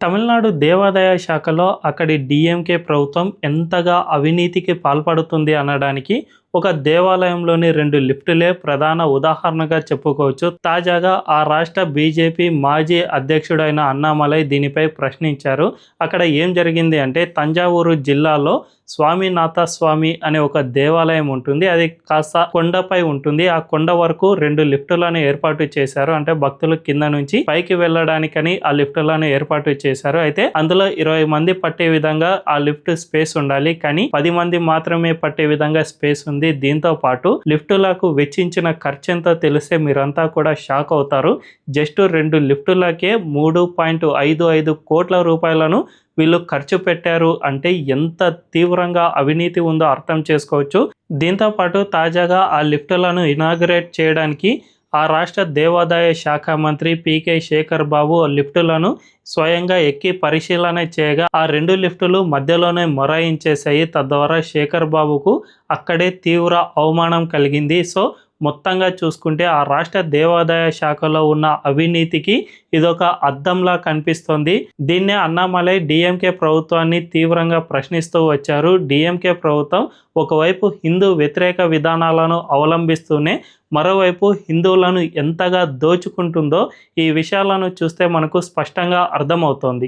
తమిళనాడు దేవాదాయ శాఖలో అక్కడి డీఎంకే ప్రభుత్వం ఎంతగా అవినీతికి పాల్పడుతుంది అనడానికి ఒక దేవాలయంలోని 2 లిఫ్టులే ప్రధాన ఉదాహరణగా చెప్పుకోవచ్చు. తాజాగా ఆ రాష్ట్ర బీజేపీ మాజీ అధ్యక్షుడైన అన్నామలై దీనిపై ప్రశ్నించారు. అక్కడ ఏం జరిగింది అంటే తంజావూరు జిల్లాలో స్వామినాథ స్వామి అనే ఒక దేవాలయం ఉంటుంది. అది కాస్త కొండపై ఉంటుంది. ఆ కొండ వరకు 2 లిఫ్టులను ఏర్పాటు చేశారు. అంటే భక్తులు కింద నుంచి పైకి వెళ్ళడానికని ఆ లిఫ్టులను ఏర్పాటు చేశారు. అయితే అందులో 20 మంది పట్టే విధంగా ఆ లిఫ్ట్ స్పేస్ ఉండాలి. కానీ 10 మంది మాత్రమే పట్టే విధంగా స్పేస్ ఉంది. దీంతో పాటు లిఫ్టులకు వెచ్చించిన ఖర్చు ఎంతో తెలిస్తే మీరంతా కూడా షాక్ అవుతారు. జస్ట్ 2 లిఫ్టులకే 3.55 కోట్ల రూపాయలను వీళ్ళు ఖర్చు పెట్టారు. అంటే ఎంత తీవ్రంగా అవినీతి ఉందో అర్థం చేసుకోవచ్చు. దీంతో పాటు తాజాగా ఆ లిఫ్టులను ఇనాగ్రేట్ చేయడానికి ఆ రాష్ట్ర దేవాదాయ శాఖ మంత్రి పీకే శేఖర్ బాబు లిఫ్టులను స్వయంగా ఎక్కి పరిశీలన చేయగా ఆ 2 లిఫ్టులు మధ్యలోనే మొరాయించేశాయి. తద్వారా శేఖర్ బాబుకు అక్కడే తీవ్ర అవమానం కలిగింది. సో మొత్తంగా చూసుకుంటే ఆ రాష్ట్ర దేవాదాయ శాఖలో ఉన్న అవినీతికి ఇదొక అద్దంలా కనిపిస్తోంది. దీన్నే అన్నామలై డిఎంకే ప్రభుత్వాన్ని తీవ్రంగా ప్రశ్నిస్తూ వచ్చారు. డిఎంకే ప్రభుత్వం ఒకవైపు హిందూ వ్యతిరేక విధానాలను అవలంబిస్తూనే మరోవైపు హిందువులను ఎంతగా దోచుకుంటుందో ఈ విషయాలను చూస్తే మనకు స్పష్టంగా అర్థమవుతోంది.